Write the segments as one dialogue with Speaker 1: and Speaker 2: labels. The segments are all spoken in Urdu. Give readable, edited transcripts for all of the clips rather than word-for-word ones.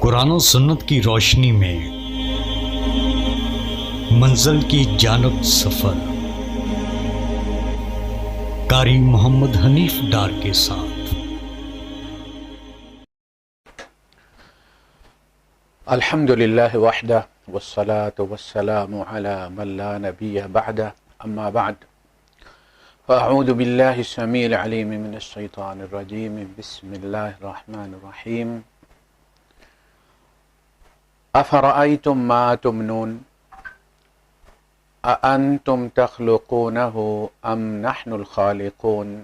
Speaker 1: قرآن و سنت کی روشنی میں منزل کی جانب سفر، قاری محمد حنیف ڈار کے ساتھ۔
Speaker 2: الحمد للہ وحدہ والصلاة والسلام علی من لا نبی بعدہ، اما بعد فاعوذ باللہ السمیع العلیم من الشیطان الرجیم، بسم اللہ الرحمن الرحیم۔ افرأیتم ما تمنون اانتم تخلقونہ ام نحن الخالقون۔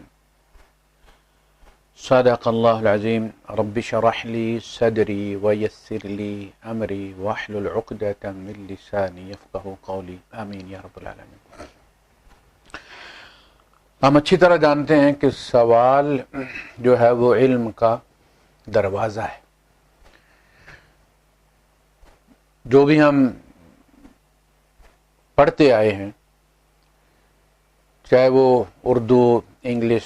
Speaker 2: صدق اللہ العظیم۔ رب اشرح لی صدری ویسر لی امری واحلل عقدۃ من لسانی یفقہوا قولی، آمین یا رب العالمین۔ ہم اچھی طرح جانتے ہیں کہ سوال جو ہے وہ علم کا دروازہ ہے۔ جو بھی ہم پڑھتے آئے ہیں، چاہے وہ اردو، انگلش،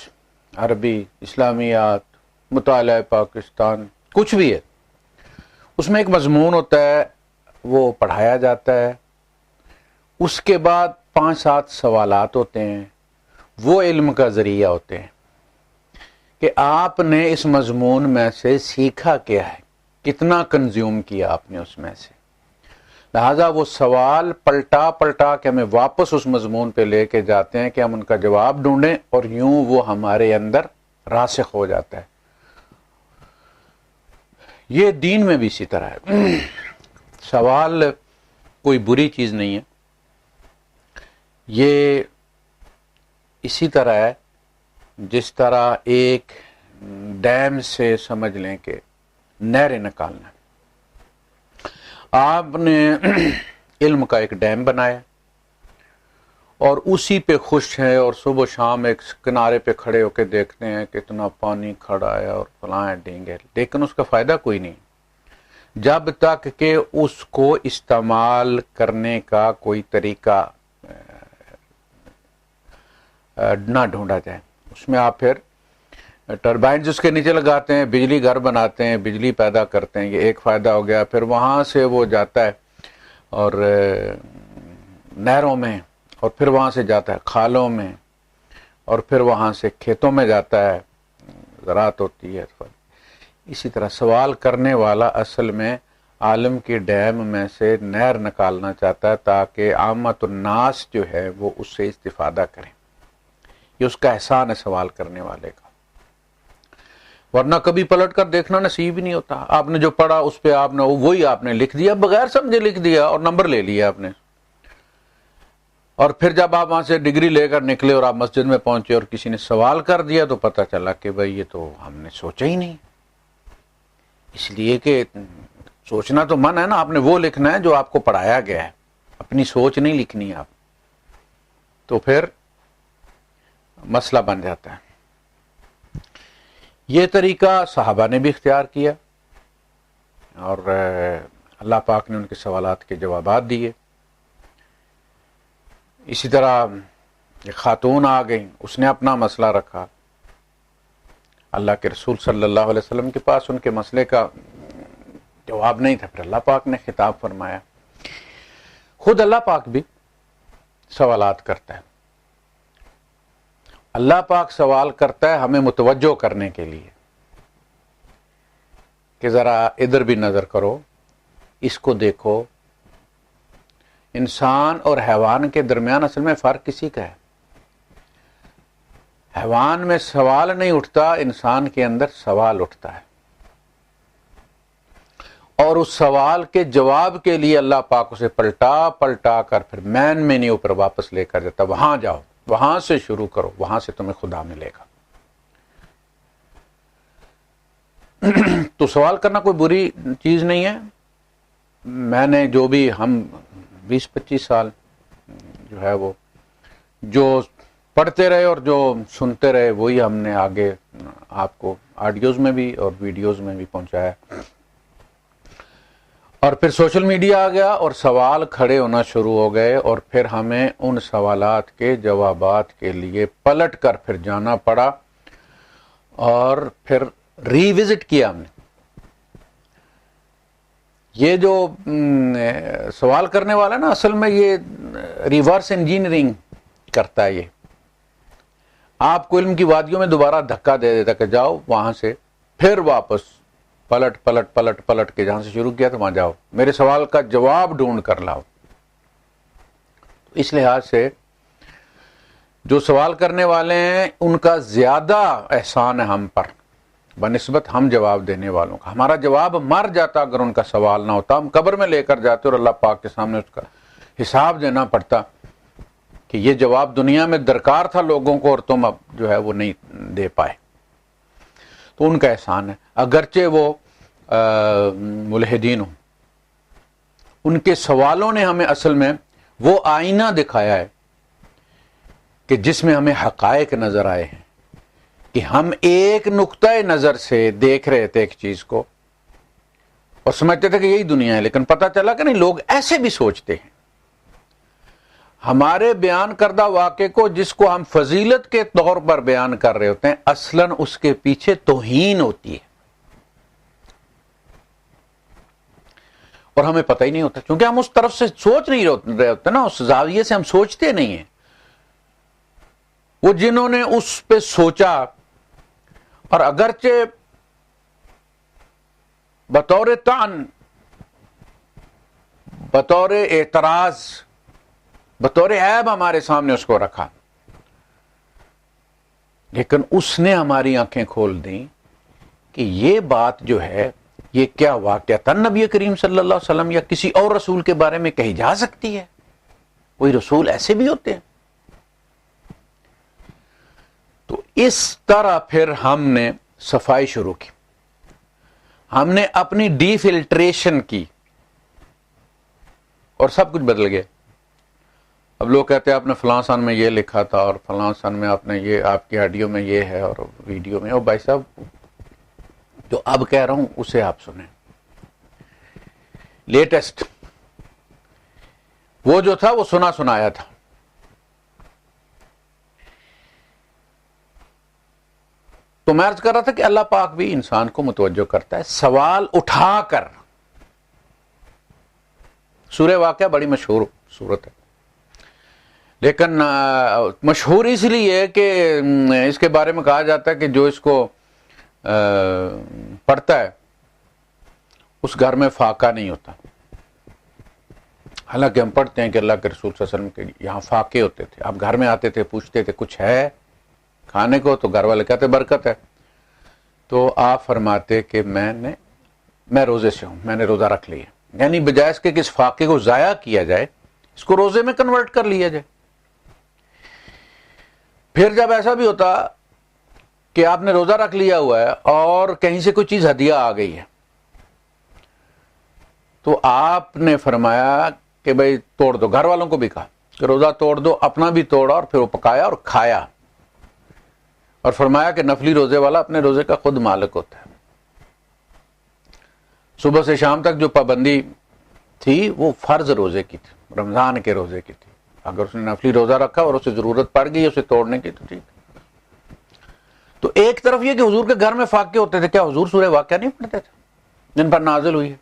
Speaker 2: عربی، اسلامیات، مطالعہ پاکستان، کچھ بھی ہے، اس میں ایک مضمون ہوتا ہے، وہ پڑھایا جاتا ہے، اس کے بعد 5-7 سوالات ہوتے ہیں، وہ علم کا ذریعہ ہوتے ہیں کہ آپ نے اس مضمون میں سے سیکھا کیا ہے، کتنا کنزیوم کیا آپ نے اس میں سے۔ لہذا وہ سوال پلٹا پلٹا کے ہمیں واپس اس مضمون پہ لے کے جاتے ہیں کہ ہم ان کا جواب ڈھونڈیں، اور یوں وہ ہمارے اندر راسخ ہو جاتا ہے۔ یہ دین میں بھی اسی طرح ہے۔ سوال کوئی بری چیز نہیں ہے، یہ اسی طرح ہے جس طرح ایک ڈیم سے سمجھ لیں کہ نہریں نکالنا۔ آپ نے علم کا ایک ڈیم بنایا اور اسی پہ خوش ہیں، اور صبح و شام ایک کنارے پہ کھڑے ہو کے دیکھتے ہیں کہ اتنا پانی کھڑا ہے اور فلاں ڈینگے، لیکن اس کا فائدہ کوئی نہیں جب تک کہ اس کو استعمال کرنے کا کوئی طریقہ نہ ڈھونڈا جائے۔ اس میں آپ پھر ٹربائن جس کے نیچے لگاتے ہیں، بجلی گھر بناتے ہیں، بجلی پیدا کرتے ہیں، یہ ایک فائدہ ہو گیا۔ پھر وہاں سے وہ جاتا ہے اور نہروں میں، اور پھر وہاں سے جاتا ہے کھالوں میں، اور پھر وہاں سے کھیتوں میں جاتا ہے، زراعت ہوتی ہے۔ اسی طرح سوال کرنے والا اصل میں عالم کی ڈیم میں سے نہر نکالنا چاہتا ہے تاکہ عامت الناس جو ہے وہ اس سے استفادہ کریں۔ یہ اس کا احسان ہے سوال کرنے والے کا، ورنہ کبھی پلٹ کر دیکھنا نصیب ہی نہیں ہوتا۔ آپ نے جو پڑھا اس پہ آپ نے وہی آپ نے لکھ دیا، بغیر سمجھے لکھ دیا اور نمبر لے لیا آپ نے، اور پھر جب آپ وہاں سے ڈگری لے کر نکلے اور آپ مسجد میں پہنچے اور کسی نے سوال کر دیا تو پتہ چلا کہ بھئی یہ تو ہم نے سوچا ہی نہیں۔ اس لیے کہ سوچنا تو من ہے نا، آپ نے وہ لکھنا ہے جو آپ کو پڑھایا گیا ہے، اپنی سوچ نہیں لکھنی ہے آپ، تو پھر مسئلہ بن جاتا ہے۔ یہ طریقہ صحابہ نے بھی اختیار کیا، اور اللہ پاک نے ان کے سوالات کے جوابات دیے۔ اسی طرح ایک خاتون آ گئی، اس نے اپنا مسئلہ رکھا اللہ کے رسول صلی اللہ علیہ وسلم کے پاس، ان کے مسئلے کا جواب نہیں تھا، پھر اللہ پاک نے خطاب فرمایا۔ خود اللہ پاک بھی سوالات کرتا ہے، اللہ پاک سوال کرتا ہے ہمیں متوجہ کرنے کے لیے کہ ذرا ادھر بھی نظر کرو، اس کو دیکھو۔ انسان اور حیوان کے درمیان اصل میں فرق کسی کا ہے؟ حیوان میں سوال نہیں اٹھتا، انسان کے اندر سوال اٹھتا ہے، اور اس سوال کے جواب کے لیے اللہ پاک اسے پلٹا پلٹا کر پھر مین مینیو پر واپس لے کر جاتا، وہاں جاؤ، وہاں سے شروع کرو، وہاں سے تمہیں خدا ملے گا۔ تو سوال کرنا کوئی بری چیز نہیں ہے۔ میں نے جو بھی ہم 20-25 سال جو ہے وہ جو پڑھتے رہے اور جو سنتے رہے وہی ہم نے آگے آپ کو آڈیوز میں بھی اور ویڈیوز میں بھی پہنچایا، اور پھر سوشل میڈیا آ گیا اور سوال کھڑے ہونا شروع ہو گئے، اور پھر ہمیں ان سوالات کے جوابات کے لیے پلٹ کر پھر جانا پڑا، اور پھر ری وزٹ کیا ہم نے۔ یہ جو سوال کرنے والا ہے نا، اصل میں یہ ریورس انجینئرنگ کرتا ہے. یہ آپ کو علم کی وادیوں میں دوبارہ دھکا دے دیتا کہ جاؤ وہاں سے پھر واپس پلٹ پلٹ پلٹ پلٹ کے جہاں سے شروع کیا تو وہاں جاؤ، میرے سوال کا جواب ڈھونڈ کر لاؤ. اس لحاظ سے جو سوال کرنے والے ہیں ان کا زیادہ احسان ہے ہم پر بنسبت ہم جواب دینے والوں کا. ہمارا جواب مر جاتا اگر ان کا سوال نہ ہوتا، ہم قبر میں لے کر جاتے اور اللہ پاک کے سامنے اس کا حساب دینا پڑتا کہ یہ جواب دنیا میں درکار تھا لوگوں کو اور تم اب جو ہے وہ نہیں دے پائے. تو ان کا احسان ہے، اگرچہ وہ ملحدین ہوں. ان کے سوالوں نے ہمیں اصل میں وہ آئینہ دکھایا ہے کہ جس میں ہمیں حقائق نظر آئے ہیں کہ ہم ایک نقطۂ نظر سے دیکھ رہے تھے ایک چیز کو اور سمجھتے تھے کہ یہی دنیا ہے، لیکن پتہ چلا کہ نہیں، لوگ ایسے بھی سوچتے ہیں. ہمارے بیان کردہ واقعے کو جس کو ہم فضیلت کے طور پر بیان کر رہے ہوتے ہیں، اصلاً اس کے پیچھے توہین ہوتی ہے اور ہمیں پتہ ہی نہیں ہوتا، کیونکہ ہم اس طرف سے سوچ نہیں رہے ہوتے نا، اس زاویے سے ہم سوچتے نہیں ہیں. وہ جنہوں نے اس پہ سوچا اور اگرچہ بطور طعن، بطور اعتراض، بطور عیب ہمارے سامنے اس کو رکھا، لیکن اس نے ہماری آنکھیں کھول دیں کہ یہ بات جو ہے یہ کیا واقعہ نبی کریم صلی اللہ علیہ وسلم یا کسی اور رسول کے بارے میں کہی جا سکتی ہے. کوئی رسول ایسے بھی ہوتے ہیں. تو اس طرح پھر ہم نے صفائی شروع کی، ہم نے اپنی ڈی فلٹریشن کی اور سب کچھ بدل گیا. اب لوگ کہتے ہیں آپ نے فلاں سن میں یہ لکھا تھا اور فلاں سن میں آپ نے یہ، آپ کی آڈیو میں یہ ہے اور ویڈیو میں. اور بھائی صاحب جو اب کہہ رہا ہوں اسے آپ سنیں. لیٹسٹ وہ جو تھا وہ سنا سنایا تھا. تو میں عرض کر رہا تھا کہ اللہ پاک بھی انسان کو متوجہ کرتا ہے سوال اٹھا کر. سورہ واقعہ بڑی مشہور صورت ہے، لیکن مشہور اس لیے کہ اس کے بارے میں کہا جاتا ہے کہ جو اس کو پڑھتا ہے اس گھر میں فاقہ نہیں ہوتا. حالانکہ ہم پڑھتے ہیں کہ اللہ کے رسول صلی اللہ علیہ وسلم کے یہاں فاقے ہوتے تھے. آپ گھر میں آتے تھے، پوچھتے تھے کچھ ہے کھانے کو، تو گھر والے کہتے برکت ہے. تو آپ فرماتے کہ میں روزے سے ہوں، میں نے روزہ رکھ لیا. یعنی بجائے اس کے کہ اس فاقے کو ضائع کیا جائے، اس کو روزے میں کنورٹ کر لیا جائے. پھر جب ایسا بھی ہوتا کہ آپ نے روزہ رکھ لیا ہوا ہے اور کہیں سے کوئی چیز ہدیہ آ گئی ہے، تو آپ نے فرمایا کہ بھئی توڑ دو. گھر والوں کو بھی کہا کہ روزہ توڑ دو، اپنا بھی توڑا اور پھر وہ پکایا اور کھایا. اور فرمایا کہ نفلی روزے والا اپنے روزے کا خود مالک ہوتا ہے. صبح سے شام تک جو پابندی تھی وہ فرض روزے کی تھی، رمضان کے روزے کی تھی. اگر اس نے نفلی روزہ رکھا اور اسے ضرورت پڑ گئی اسے توڑنے کی تو ٹھیک. تو ایک طرف یہ کہ حضور کے گھر میں فاقے ہوتے تھے، کیا حضور سورہ واقعہ نہیں پڑھتے تھے جن پر نازل ہوئی ہے؟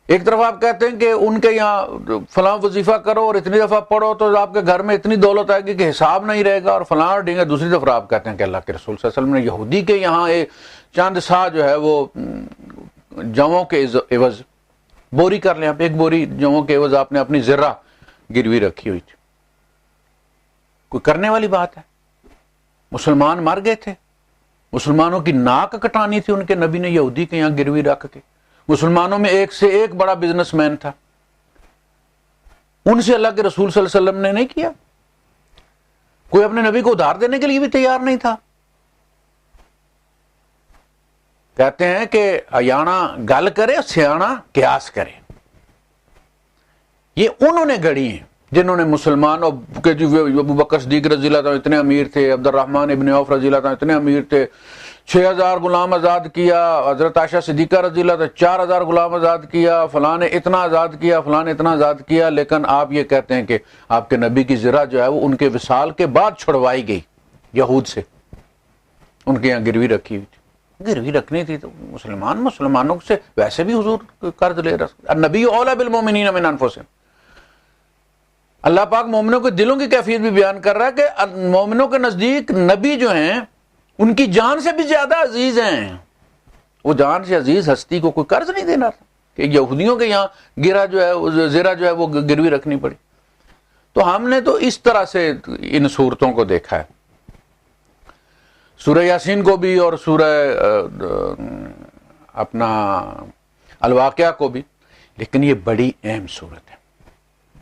Speaker 2: ایک طرف آپ کہتے ہیں کہ ان کے یہاں فلاں وظیفہ کرو اور اتنی دفعہ پڑھو تو آپ کے گھر میں اتنی دولت آئے گی کہ حساب نہیں رہے گا اور فلاں ڈینگا. دوسری طرف آپ کہتے ہیں کہ اللہ کے رسول صلی اللہ علیہ وسلم نے یہودی کے یہاں ایک چند سا جو ہے وہ جووں کے عوض بوری کر لیں. آپ ایک بوری جووں کے عوض آپ نے اپنی ذرہ گروی رکھی ہوئی تھی. کوئی کرنے والی بات ہے؟ مسلمان مر گئے تھے، مسلمانوں کی ناک کٹانی تھی، ان کے نبی نے یہودی کے یہاں گروی رکھ کے. مسلمانوں میں ایک سے ایک بڑا بزنس مین تھا، ان سے اللہ کے رسول صلی اللہ علیہ وسلم نے نہیں کیا. کوئی اپنے نبی کو ادھار دینے کے لیے بھی تیار نہیں تھا. کہتے ہیں کہ ایانا گل کرے سیانا قیاس کرے. یہ انہوں نے گڑی ہیں جنہوں نے مسلمان کہ جی ابو بکر صدیق رضی اللہ عنہ اتنے امیر تھے، عبد الرحمن ابن عوف رضی اللہ عنہ اتنے امیر تھے، 6000 غلام آزاد کیا، حضرت عائشہ صدیقہ رضی اللہ عنہ 4000 غلام آزاد کیا، فلاں نے اتنا آزاد کیا، فلاں نے اتنا آزاد کیا. لیکن آپ یہ کہتے ہیں کہ آپ کے نبی کی ذرہ جو ہے وہ ان کے وصال کے بعد چھڑوائی گئی یہود سے، ان کے یہاں گروی رکھی ہوئی تھی. گروی رکھنی تھی تو مسلمانوں سے ویسے بھی حضور قرض لے رہا. النبی اولی بالمؤمنین من انفسہم. اللہ پاک مومنوں کے دلوں کی کیفیت بھی بیان کر رہا ہے کہ مومنوں کے نزدیک نبی جو ہیں ان کی جان سے بھی زیادہ عزیز ہیں. وہ جان سے عزیز ہستی کو کوئی قرض نہیں دینا تھا کہ یہودیوں کے یہاں زرہ جو ہے وہ گروی رکھنی پڑی. تو ہم نے تو اس طرح سے ان صورتوں کو دیکھا ہے، سورہ یاسین کو بھی اور سورہ اپنا الواقعہ کو بھی. لیکن یہ بڑی اہم صورت ہے،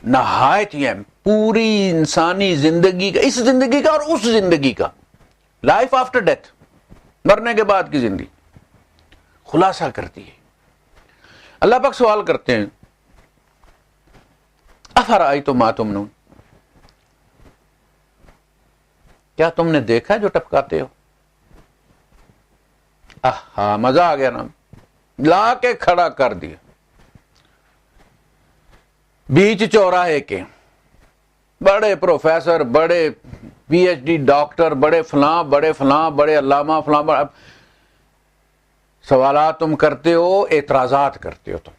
Speaker 2: نہایت ہی اہم، پوری انسانی زندگی کا، اس زندگی کا اور اس زندگی کا، لائف آفٹر ڈیتھ، مرنے کے بعد کی زندگی خلاصہ کرتی ہے. اللہ پاک سوال کرتے ہیں افرأیتم ما تمنون، کیا تم نے دیکھا جو ٹپکاتے ہو؟ مزہ آ گیا نا، لا کے کھڑا کر دیا بیچ چوراہے کے، بڑے پروفیسر، بڑے پی ایچ ڈی ڈاکٹر، بڑے فلاں بڑے علامہ فلاں، سوالات تم کرتے ہو، اعتراضات کرتے ہو. تم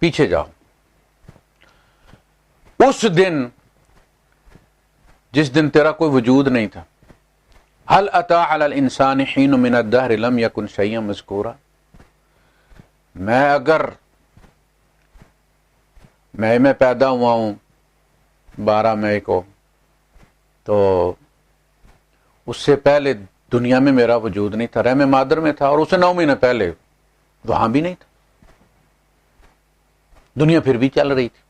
Speaker 2: پیچھے جاؤ. اس دن جس دن تیرا کوئی وجود نہیں تھا، هل اتى على الانسان حين من الدهر لم يكن شيئا مذكورا. میں اگر مئی میں پیدا ہوا ہوں 12 مئی کو، تو اس سے پہلے دنیا میں میرا وجود نہیں تھا، رحم مادر میں تھا، اور اسے 9 مہینے پہلے وہاں بھی نہیں تھا. دنیا پھر بھی چل رہی تھی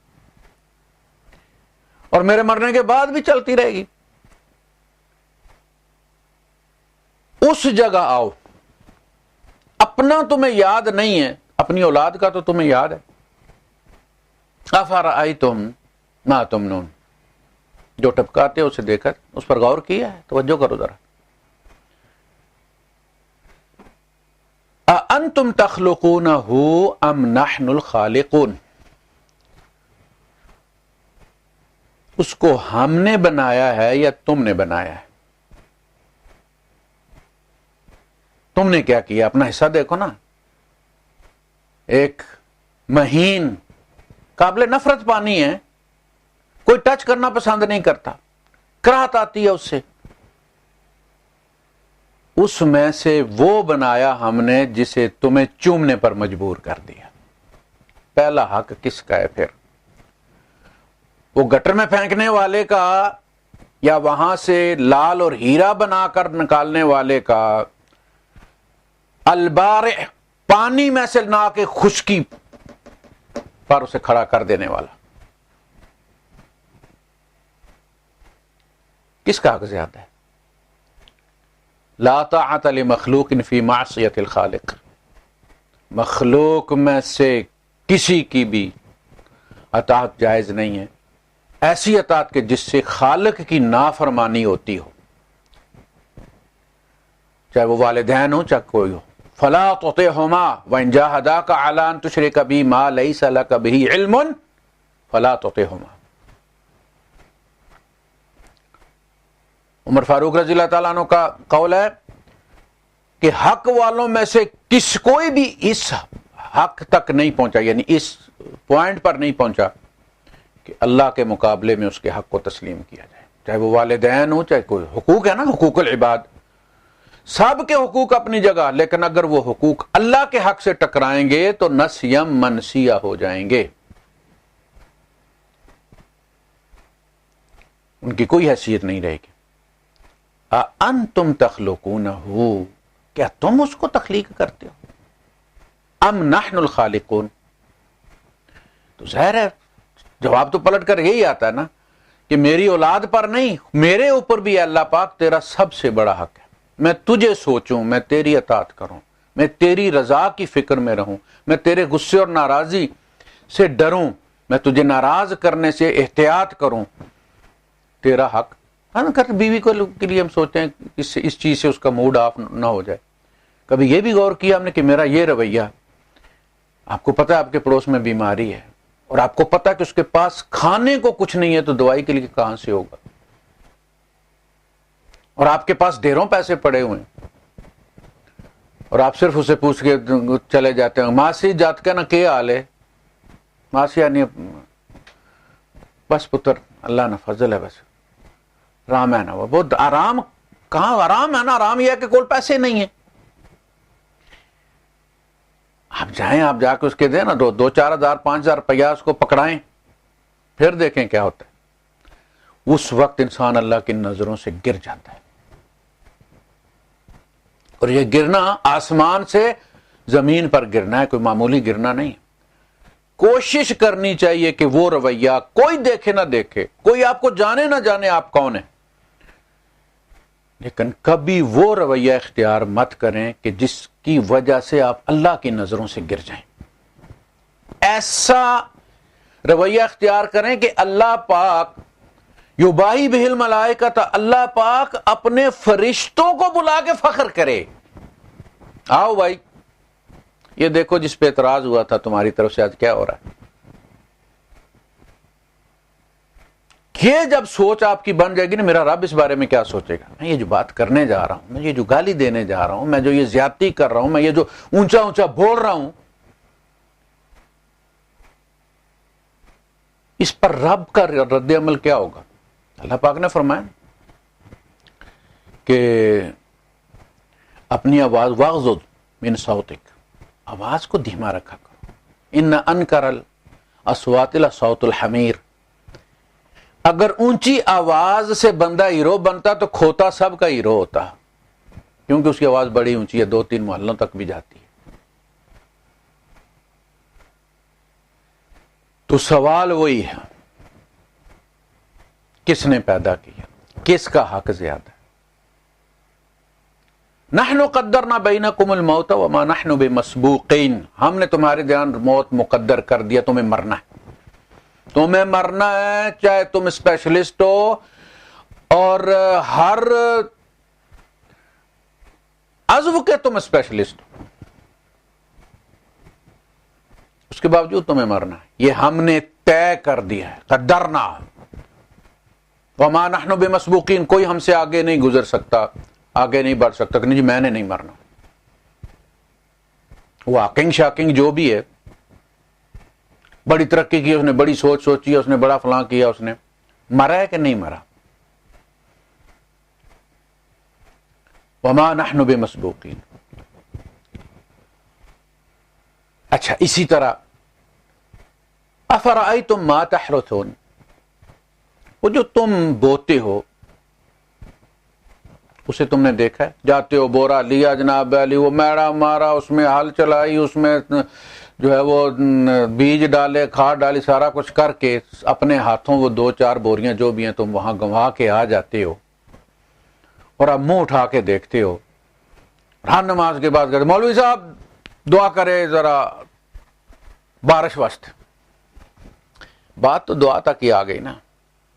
Speaker 2: اور میرے مرنے کے بعد بھی چلتی رہے گی. اس جگہ آؤ، اپنا تمہیں یاد نہیں ہے، اپنی اولاد کا تو تمہیں یاد ہے. افرأیتم ما تمنون، جو ٹپکاتے ہو اسے دیکھا، اس پر غور کیا ہے؟ توجہ کرو ذرا. اانتم تخلقونہ ام نحن الخالقون، اس کو ہم نے بنایا ہے یا تم نے بنایا ہے؟ تم نے کیا کیا؟ اپنا حصہ دیکھو نا. ایک مہین قابل نفرت پانی ہے، کوئی ٹچ کرنا پسند نہیں کرتا، کراہت آتی ہے اس سے. اس میں سے وہ بنایا ہم نے جسے تمہیں چومنے پر مجبور کر دیا. پہلا حق کس کا ہے پھر؟ وہ گٹر میں پھینکنے والے کا، یا وہاں سے لال اور ہیرا بنا کر نکالنے والے کا؟ البارع، پانی میں سے نہ کے خشکی پر اسے کھڑا کر دینے والا. کس کا حق زیادہ ہے؟ لا طاعت لمخلوق فی معصیت الخالق. مخلوق میں سے کسی کی بھی اطاعت جائز نہیں ہے، ایسی اطاعت کہ جس سے خالق کی نافرمانی ہوتی ہو، چاہے وہ والدین ہو چاہے کوئی ہو. فلا تطعهما وان جاهداك على ان تشرك بي ما ليس لك به علم فلا تطعهما. عمر فاروق رضی اللہ تعالیٰ عنہ کا قول ہے کہ حق والوں میں سے کوئی بھی اس حق تک نہیں پہنچا، یعنی اس پوائنٹ پر نہیں پہنچا کہ اللہ کے مقابلے میں اس کے حق کو تسلیم کیا جائے، چاہے وہ والدین ہو چاہے کوئی. حقوق ہے نا، حقوق العباد، سب کے حقوق اپنی جگہ، لیکن اگر وہ حقوق اللہ کے حق سے ٹکرائیں گے تو نسیم منسیہ ہو جائیں گے، ان کی کوئی حیثیت نہیں رہے گی. انتم تخلقونہ، کیا تم اس کو تخلیق کرتے ہو؟ ام نحن الخالقون. تو ظاہر ہے جواب تو پلٹ کر یہی آتا ہے نا کہ میری اولاد پر نہیں، میرے اوپر بھی اللہ پاک تیرا سب سے بڑا حق ہے. میں تجھے سوچوں، میں تیری اطاعت کروں، میں تیری رضا کی فکر میں رہوں، میں تیرے غصے اور ناراضی سے ڈروں، میں تجھے ناراض کرنے سے احتیاط کروں. تیرا حق ہے نا. بیوی کے لیے ہم سوچتے ہیں اس چیز سے اس کا موڈ آف نہ ہو جائے. کبھی یہ بھی غور کیا ہم نے کہ میرا یہ رویہ، آپ کو پتا ہے آپ کے پڑوس میں بیماری ہے اور آپ کو پتا کہ اس کے پاس کھانے کو کچھ نہیں ہے تو دوائی کے لیے کہاں سے ہوگا، اور آپ کے پاس ڈھیروں پیسے پڑے ہوئے ہیں، اور آپ صرف اسے پوچھ کے چلے جاتے ہیں ماسی جات کا نا کیا حال ہے, ماسی یعنی بس پتر اللہ نے فضل ہے, بس آرام ہے نا. وہ بہت آرام, کہاں آرام ہے نا, آرام یہ ہے کہ کوئی پیسے نہیں ہیں. آپ جائیں, آپ جا کے اس کے دیں نا 2-4 ہزار 5,000 روپیہ اس کو پکڑائیں, پھر دیکھیں کیا ہوتا ہے. اس وقت انسان اللہ کی نظروں سے گر جاتا ہے. اور یہ گرنا آسمان سے زمین پر گرنا ہے, کوئی معمولی گرنا نہیں. کوشش کرنی چاہیے کہ وہ رویہ کوئی دیکھے نہ دیکھے, کوئی آپ کو جانے نہ جانے آپ کون ہیں, لیکن کبھی وہ رویہ اختیار مت کریں کہ جس کی وجہ سے آپ اللہ کی نظروں سے گر جائیں. ایسا رویہ اختیار کریں کہ اللہ پاک یباہی بہ الملائکۃ, اللہ پاک اپنے فرشتوں کو بلا کے فخر کرے, آؤ بھائی یہ دیکھو جس پہ اعتراض ہوا تھا تمہاری طرف سے آج کیا ہو رہا ہے. یہ جب سوچ آپ کی بن جائے گی نا, میرا رب اس بارے میں کیا سوچے گا, میں یہ جو بات کرنے جا رہا ہوں, میں یہ جو گالی دینے جا رہا ہوں, میں جو یہ زیادتی کر رہا ہوں, میں یہ جو اونچا اونچا بول رہا ہوں, اس پر رب کا رد عمل کیا ہوگا. اللہ پاک نے فرمایا کہ اپنی آواز واغضض من صوتک, آواز کو دھیما رکھا کرو. ان انکر الاصوات لصوت الحمیر, اگر اونچی آواز سے بندہ ہیرو بنتا تو کھوتا سب کا ہیرو ہوتا, کیونکہ اس کی آواز بڑی اونچی ہے, 2-3 محلوں تک بھی جاتی ہے. تو سوال وہی ہے, کس نے پیدا کیا, کس کا حق زیادہ ہے. نحن قدرنا بینکم الموت وما نحن بمسبوقین, ہم نے تمہارے درمیان موت مقدر کر دیا, تمہیں مرنا ہے, تمہیں مرنا ہے, چاہے تم اسپیشلسٹ ہو اور ہر عضو کے تم اسپیشلسٹ ہو, اس کے باوجود تمہیں مرنا ہے. یہ ہم نے طے کر دیا ہے, قدرنا. وما نحن بمسبوقین, کوئی ہم سے آگے نہیں گزر سکتا, آگے نہیں بڑھ سکتا کہ نہیں جی میں نے نہیں مرنا. واکنگ شاکنگ جو بھی ہے, بڑی ترقی کی اس نے, بڑی سوچ سوچی ہے اس نے, بڑا فلاں کیا اس نے, مرا ہے کہ نہیں مرا. وما نحن بمسبوقین. اچھا اسی طرح افرأیتم ما تحرثون, وہ جو تم بوتے ہو اسے تم نے دیکھا ہے, جاتے ہو بورا لیا جناب علی, وہ میڑا مارا, اس میں ہل چلائی, اس میں جو ہے وہ بیج ڈالے, کھاد ڈالی, سارا کچھ کر کے اپنے ہاتھوں وہ 2-4 بوریاں جو بھی ہیں تم وہاں گنوا کے آ جاتے ہو, اور اب منہ اٹھا کے دیکھتے ہو. ہر نماز کے بعد کہتے مولوی صاحب دعا کرے ذرا بارش واسطے. بات تو دعا تک ہی آ گئی نا,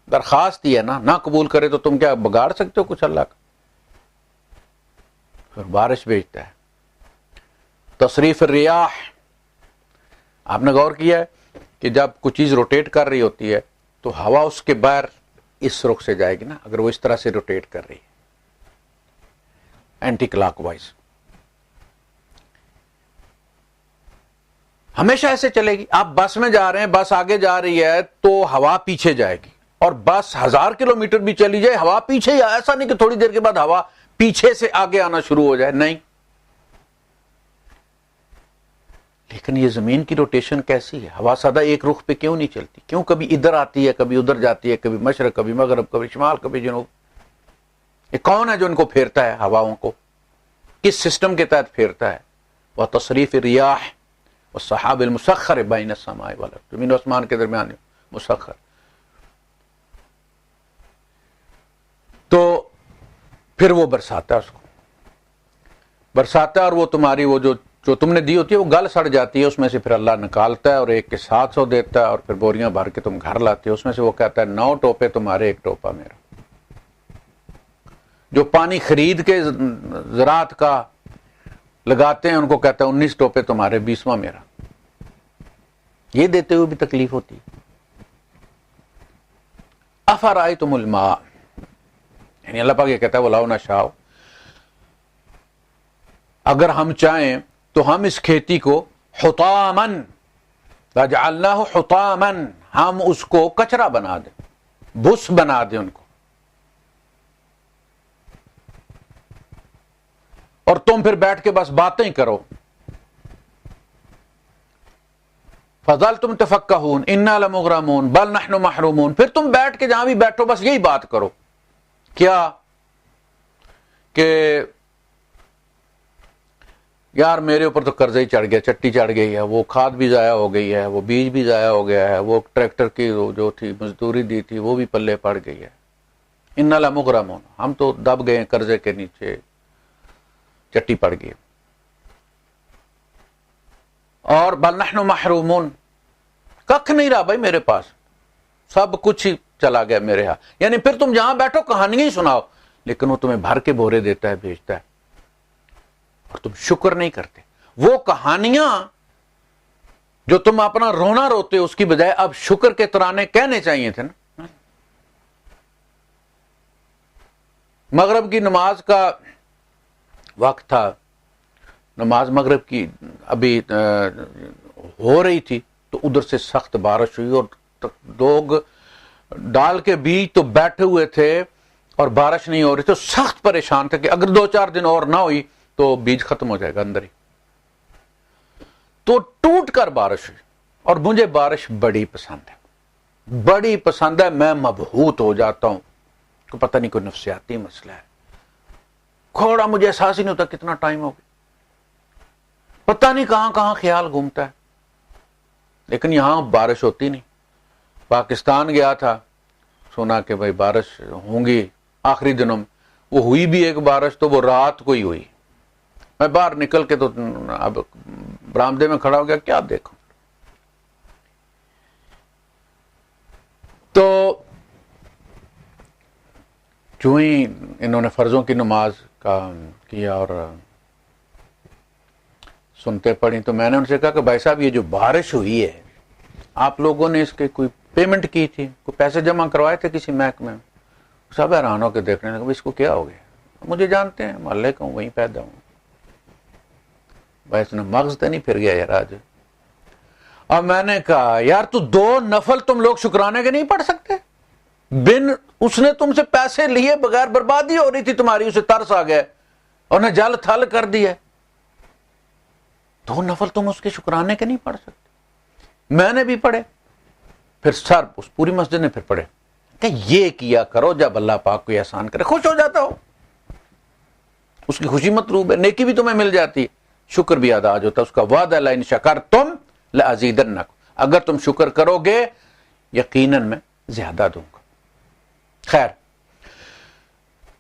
Speaker 2: درخواست ہی ہے نا, نہ قبول کرے تو تم کیا بگاڑ سکتے ہو کچھ اللہ کا. پھر بارش بھیجتا ہے. تصریف الریاح, آپ نے غور کیا ہے کہ جب کوئی چیز روٹیٹ کر رہی ہوتی ہے تو ہوا اس کے باہر اس رخ سے جائے گی نا, اگر وہ اس طرح سے روٹیٹ کر رہی ہے اینٹی کلاک وائز, ہمیشہ ایسے چلے گی. آپ بس میں جا رہے ہیں, بس آگے جا رہی ہے تو ہوا پیچھے جائے گی, اور بس 1000 کلومیٹر بھی چلی جائے ہوا پیچھے ہی, ایسا نہیں کہ تھوڑی دیر کے بعد ہوا پیچھے سے آگے آنا شروع ہو جائے, نہیں. لیکن یہ زمین کی روٹیشن کیسی ہے, ہوا سادہ ایک رخ پہ کیوں نہیں چلتی, کیوں کبھی ادھر آتی ہے, کبھی ادھر جاتی ہے, کبھی مشرق, کبھی مغرب, کبھی شمال, کبھی جنوب. یہ کون ہے جو ان کو پھیرتا ہے, ہواؤں کو کس سسٹم کے تحت پھیرتا ہے. وتصریف الریاح والسحاب المسخر بین السماء والارض, زمین و آسمان کے درمیان مسخر. تو پھر وہ برساتا ہے, اس کو برساتا ہے, اور وہ تمہاری وہ جو تم نے دی ہوتی ہے وہ گل سڑ جاتی ہے, اس میں سے پھر اللہ نکالتا ہے اور ایک کے 700 دیتا ہے, اور پھر بوریاں بھر کے تم گھر لاتے ہو, اس میں سے وہ کہتا ہے 9 ٹوپے تمہارے 1 ٹوپا میرا. جو پانی خرید کے زراعت کا لگاتے ہیں ان کو کہتا ہے 19 ٹوپے تمہارے 20واں میرا. یہ دیتے ہوئے بھی تکلیف ہوتی. افرأیتم الماء, یعنی اللہ پاک یہ کہتا ہے وَلَوْ نَشَاءُ, اگر ہم چاہیں تو ہم اس کھیتی کو حطامن لجعلناہ حطامن، ہم اس کو کچرا بنا دیں، بس بنا دیں ان کو، اور تم پھر بیٹھ کے بس باتیں کرو. فظلتم تفکہون انا لمغرمون بل نحن محرومون، پھر تم بیٹھ کے جہاں بھی بیٹھو بس یہی بات کرو. کیا کہ یار میرے اوپر تو قرضہ ہی چڑھ گیا، چٹی چڑھ گئی ہے، وہ کھاد بھی ضائع ہو گئی ہے، وہ بیج بھی ضائع ہو گیا ہے، وہ ٹریکٹر کی جو تھی مزدوری دی تھی وہ بھی پلے پڑ گئی ہے. انا لمغرمون، ہم تو دب گئے ہیں قرضے کے نیچے، چٹی پڑ گئی. اور بل نحن محرومون، ککھ نہیں رہا بھائی میرے پاس، سب کچھ ہی چلا گیا میرے ہاں. یعنی پھر تم جہاں بیٹھو کہانیاں ہی سناؤ، لیکن وہ تمہیں بھر کے بورے دیتا ہے، بھیجتا ہے، اور تم شکر نہیں کرتے. وہ کہانیاں جو تم اپنا رونا روتے اس کی بجائے اب شکر کے ترانے کہنے چاہیے تھے نا. مغرب کی نماز کا وقت تھا، نماز مغرب کی ابھی ہو رہی تھی، تو ادھر سے سخت بارش ہوئی، اور لوگ ڈال کے بیج تو بیٹھے ہوئے تھے اور بارش نہیں ہو رہی، تو سخت پریشان تھے کہ اگر 2-4 دن اور نہ ہوئی تو بیج ختم ہو جائے گا اندر ہی. تو ٹوٹ کر بارش ہوئی، اور مجھے بارش بڑی پسند ہے، بڑی پسند ہے. میں مبہوت ہو جاتا ہوں، کو پتہ نہیں کوئی نفسیاتی مسئلہ ہے، کھوڑا مجھے احساس ہی نہیں ہوتا کتنا ٹائم ہو گیا، پتہ نہیں کہاں کہاں خیال گھومتا ہے. لیکن یہاں بارش ہوتی نہیں. پاکستان گیا تھا، سنا کہ بھائی بارش ہوں گی آخری دنوں میں، وہ ہوئی بھی ایک بارش تو وہ رات کو ہی ہوئی. میں باہر نکل کے تو اب برآمدے میں کھڑا ہو گیا، کیا دیکھوں. تو جو ہی انہوں نے فرضوں کی نماز کا کیا اور سنتے پڑھی، تو میں نے ان سے کہا کہ بھائی صاحب یہ جو بارش ہوئی ہے، آپ لوگوں نے اس کے کوئی پیمنٹ کی تھی، کوئی پیسے جمع کروائے تھے کسی محکمے میں؟ سب حیران ہو کے دیکھنے لگے، اس کو کیا ہو گیا؟ مجھے جانتے ہیں، محلے کا ہوں، وہیں پیدا ہوں. بھائی اس نے مغز تو نہیں پھر گیا یار آج. اب میں نے کہا یار تو 2 نفل تم لوگ شکرانے کے نہیں پڑھ سکتے؟ بن اس نے تم سے پیسے لیے بغیر، بربادی ہو رہی تھی تمہاری، اسے ترس آ گیا اور نے جل تھل کر دیا. 2 نفل تم اس کے شکرانے کے نہیں پڑھ سکتے؟ میں نے بھی پڑھے، پھر سر اس پوری مسجد نے پھر پڑھے کہ یہ کیا کرو جب اللہ پاک کوئی احسان کرے، خوش ہو جاتا ہو، اس کی خوشی مطلوب ہے، نیکی بھی تمہیں مل جاتی ہے، شکر بھی ادا ہوتا ہے. اس کا وعدہ لئن شکرتم لازیدنکم، اگر تم شکر کرو گے یقیناً میں زیادہ دوں گا. خیر،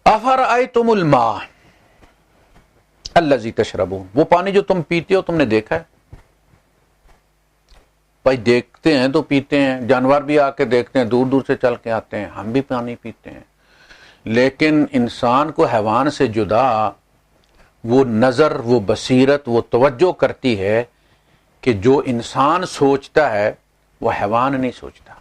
Speaker 2: افرأیتم الماء الذی تشربون، وہ پانی جو تم پیتے ہو، تم نے دیکھا ہے؟ بھائی دیکھتے ہیں تو پیتے ہیں، جانور بھی آ کے دیکھتے ہیں، دور دور سے چل کے آتے ہیں، ہم بھی پانی پیتے ہیں. لیکن انسان کو حیوان سے جدا وہ نظر، وہ بصیرت، وہ توجہ کرتی ہے کہ جو انسان سوچتا ہے وہ حیوان نہیں سوچتا.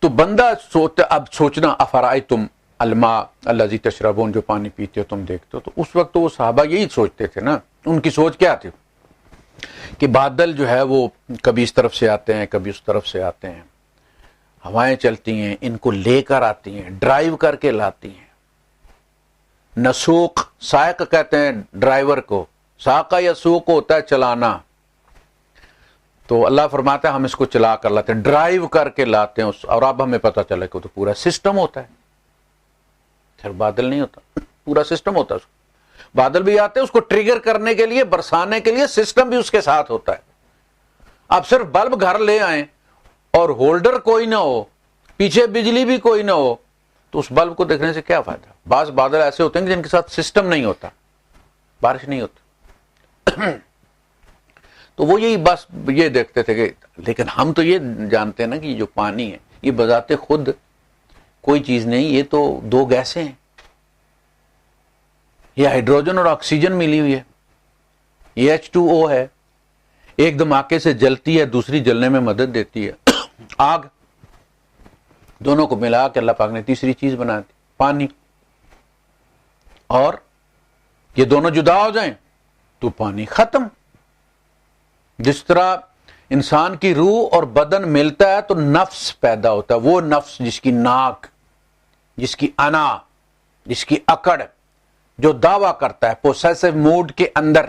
Speaker 2: تو بندہ سوچتا، اب سوچنا افرائیتم الماء الذی تشربون، جو پانی پیتے ہو تم دیکھتے ہو. تو اس وقت تو وہ صحابہ یہی سوچتے تھے نا. ان کی سوچ کیا تھی کہ بادل جو ہے وہ کبھی اس طرف سے آتے ہیں، کبھی اس طرف سے آتے ہیں، ہوائیں چلتی ہیں، ان کو لے کر آتی ہیں، ڈرائیو کر کے لاتی ہیں. نسوق، سائق کہتے ہیں ڈرائیور کو، ساقہ یا سوق ہوتا ہے چلانا. تو اللہ فرماتا ہے ہم اس کو چلا کر لاتے ہیں، ڈرائیو کر کے لاتے ہیں. اور اب ہمیں پتہ چلا کہ تو پورا سسٹم ہوتا ہے، پھر بادل نہیں ہوتا، پورا سسٹم ہوتا ہے. اس کو بادل بھی آتے ہیں اس کو ٹریگر کرنے کے لیے، برسانے کے لیے سسٹم بھی اس کے ساتھ ہوتا ہے. اب صرف بلب گھر لے آئیں اور ہولڈر کوئی نہ ہو، پیچھے بجلی بھی کوئی نہ ہو، تو اس بلب کو دیکھنے سے کیا فائدہ؟ بعض بادل ایسے ہوتے ہیں جن کے ساتھ سسٹم نہیں ہوتا، بارش نہیں ہوتی. تو وہ یہی بس یہ دیکھتے تھے کہ، لیکن ہم تو یہ جانتے ہیں نا کہ یہ جو پانی ہے یہ بذات خود کوئی چیز نہیں، یہ تو 2 گیسیں ہیں، یہ ہائیڈروجن اور آکسیجن ملی ہوئی ہے، یہ H2O ہے، ایک دھماکے سے جلتی ہے، دوسری جلنے میں مدد دیتی ہے. آگ دونوں کو ملا کے اللہ پاک نے تیسری چیز بنا دی، پانی، اور یہ دونوں جدا ہو جائیں تو پانی ختم۔ جس طرح انسان کی روح اور بدن ملتا ہے تو نفس پیدا ہوتا ہے، وہ نفس جس کی ناک، جس کی انا، جس کی اکڑ، جو دعویٰ کرتا ہے پوسیسو موڈ کے اندر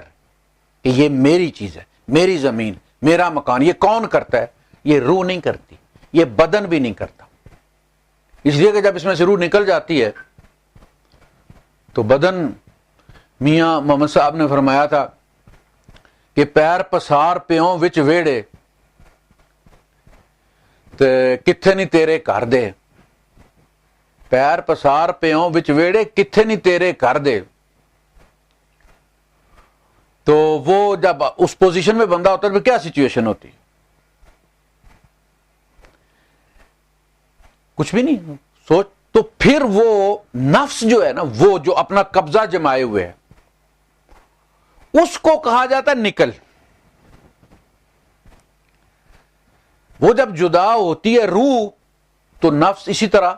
Speaker 2: کہ یہ میری چیز ہے، میری زمین، میرا مکان، یہ کون کرتا ہے؟ یہ روح نہیں کرتی، یہ بدن بھی نہیں کرتا۔ اس لیے کہ جب اس میں سے روح نکل جاتی ہے تو بدن، میاں محمد صاحب نے فرمایا تھا کہ پیر پسار پیوں وچ ویڑے تے کتھے نہیں تیرے کر دے، پیر پسار پیوں وچ ویڑے کتھے نہیں تیرے کر دے۔ تو وہ جب اس پوزیشن میں بندہ ہوتا ہے تو کیا سچویشن ہوتی؟ کچھ بھی نہیں سوچ۔ تو پھر وہ نفس جو ہے نا، وہ جو اپنا قبضہ جمائے ہوئے ہے، اس کو کہا جاتا ہے نکل۔ وہ جب جدا ہوتی ہے روح تو نفس اسی طرح،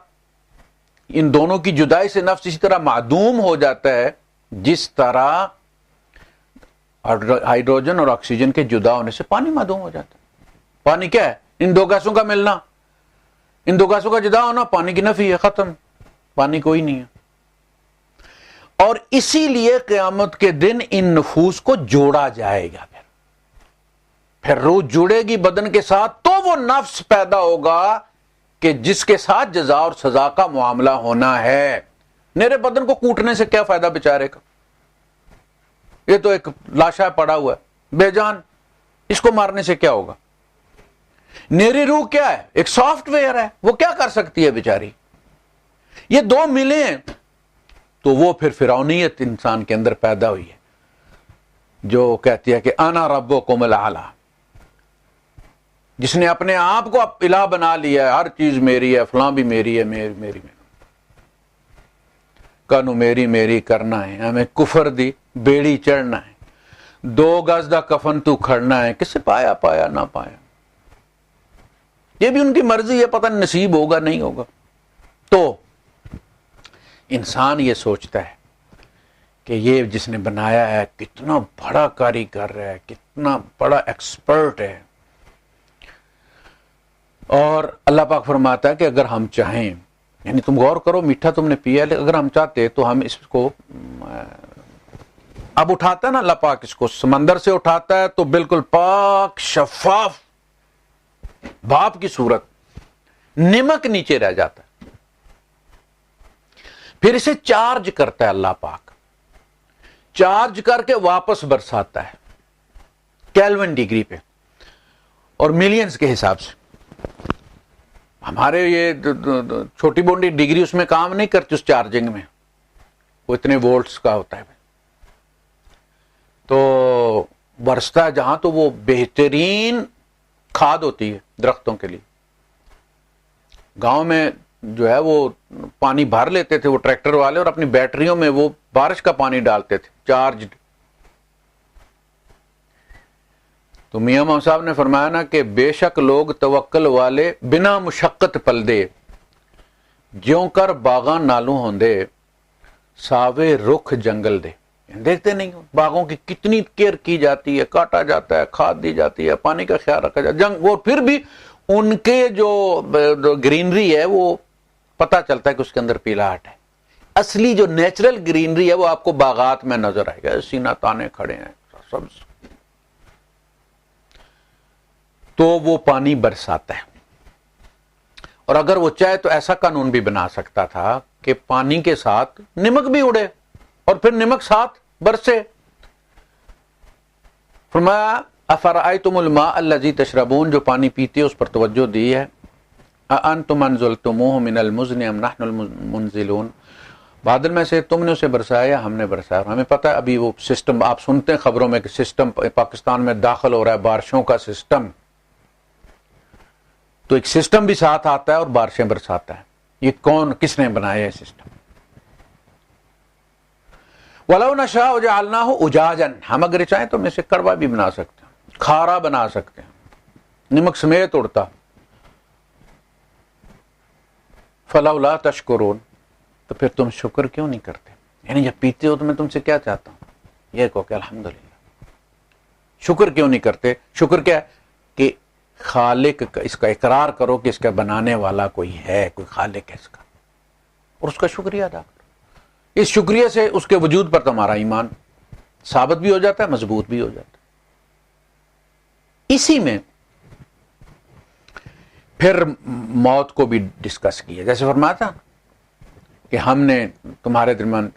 Speaker 2: ان دونوں کی جدائی سے نفس اسی طرح معدوم ہو جاتا ہے جس طرح ہائیڈروجن اور آکسیجن کے جدا ہونے سے پانی معدوم ہو جاتا ہے۔ پانی کیا ہے؟ ان دو گیسوں کا ملنا، ان دو گیسوں کا جدا ہونا پانی کی نفی ہے، ختم، پانی کوئی نہیں ہے۔ اور اسی لیے قیامت کے دن ان نفوس کو جوڑا جائے گا، پھر روح جڑے گی بدن کے ساتھ تو وہ نفس پیدا ہوگا کہ جس کے ساتھ جزا اور سزا کا معاملہ ہونا ہے۔ میرے بدن کو کوٹنے سے کیا فائدہ بیچارے کا؟ یہ تو ایک لاشا پڑا ہوا ہے بے جان، اس کو مارنے سے کیا ہوگا؟ میری روح کیا ہے؟ ایک سافٹ ویئر ہے، وہ کیا کر سکتی ہے بیچاری؟ یہ دو ملیں تو وہ پھر فرعونیت انسان کے اندر پیدا ہوئی ہے، جو کہتی ہے کہ انا ربکم الاعلی، جس نے اپنے آپ کو الہ بنا لیا ہے، ہر چیز میری ہے، فلاں بھی میری ہے، میری کانو میری میری کرنا ہے، ہمیں کفر دی بیڑی چڑھنا ہے، 2 گز دا کفن تو کھڑنا ہے، کس سے پایا نہ پایا، یہ بھی ان کی مرضی ہے، پتہ نہیں نصیب ہوگا نہیں ہوگا۔ تو انسان یہ سوچتا ہے کہ یہ جس نے بنایا ہے کتنا بڑا کاریگر ہے، کتنا بڑا ایکسپرٹ ہے، اور اللہ پاک فرماتا ہے کہ اگر ہم چاہیں، یعنی تم غور کرو، میٹھا تم نے پیا، اگر ہم چاہتے تو ہم اس کو اب اٹھاتا ہے نا اللہ پاک، اس کو سمندر سے اٹھاتا ہے تو بالکل پاک شفاف بھاپ کی صورت، نمک نیچے رہ جاتا ہے، پھر اسے چارج کرتا ہے اللہ پاک، چارج کر کے واپس برساتا ہے کیلوین ڈگری پہ اور ملینز کے حساب سے۔ ہمارے یہ چھوٹی بونڈی ڈگری اس میں کام نہیں کرتی، اس چارجنگ میں وہ اتنے وولٹس کا ہوتا ہے، تو برستا ہے جہاں تو وہ بہترین کھاد ہوتی ہے درختوں کے لیے۔ گاؤں میں جو ہے وہ پانی بھر لیتے تھے وہ ٹریکٹر والے، اور اپنی بیٹریوں میں وہ بارش کا پانی ڈالتے تھے چارجڈ۔ تو میاں محمد صاحب نے فرمایا نا کہ بے شک لوگ توکل والے بنا مشقت پل دے، جیوں کر باغاں نالوں ہوندے ساوے رخ جنگل دے۔ دیکھتے نہیں باغوں کی کتنی کیئر کی جاتی ہے، کاٹا جاتا ہے، کھاد دی جاتی ہے، پانی کا خیال رکھا جاتا ہے، جنگ، وہ پھر بھی ان کے جو گرینری ہے وہ پتا چلتا ہے کہ اس کے اندر پیلاہٹ ہے۔ اصلی جو نیچرل گرینری ہے وہ آپ کو باغات میں نظر آئے گا، سینہ تانے کھڑے ہیں سبز، تو وہ پانی برساتا ہے۔ اور اگر وہ چاہے تو ایسا قانون بھی بنا سکتا تھا کہ پانی کے ساتھ نمک بھی اڑے اور پھر نمک ساتھ برسے۔ فرمایا افرأیتم الماء الذی تشربون، جو پانی پیتے اس پر توجہ دی ہے، اانتم انزلتموہ من المزن ام نحن المنزلون، بادل میں سے تم نے اسے برسایا یا ہم نے برسایا۔ ہمیں پتہ ہے ابھی وہ سسٹم آپ سنتے ہیں خبروں میں کہ سسٹم پاکستان میں داخل ہو رہا ہے، بارشوں کا سسٹم، تو ایک سسٹم بھی ساتھ آتا ہے اور بارشیں برساتا ہے۔ یہ کس نے بنایا ہے سسٹم؟ وَلَوْ نَشَاءُ جَعَلْنَاهُ أُجَاجًا، ہم اگر چاہیں تو ہم اسے کڑوا بھی بنا سکتے ہیں، کھارا بنا سکتے ہیں، نمک سمیت اڑتا۔ فلولا تشکرون، تو پھر تم شکر کیوں نہیں کرتے؟ یعنی جب پیتے ہو تو میں تم سے کیا چاہتا ہوں، یہ کہو کہ الحمدللہ۔ شکر کیوں نہیں کرتے؟ شکر کیا ہے کہ خالق کا، اس کا اقرار کرو کہ اس کا بنانے والا کوئی ہے، کوئی خالق ہے اس کا، اور اس کا شکریہ ادا کرو۔ اس شکریہ سے اس کے وجود پر تمہارا ایمان ثابت بھی ہو جاتا ہے، مضبوط بھی ہو جاتا ہے۔ اسی میں پھر موت کو بھی ڈسکس کیا، جیسے فرمایا تھا کہ ہم نے تمہارے درمیان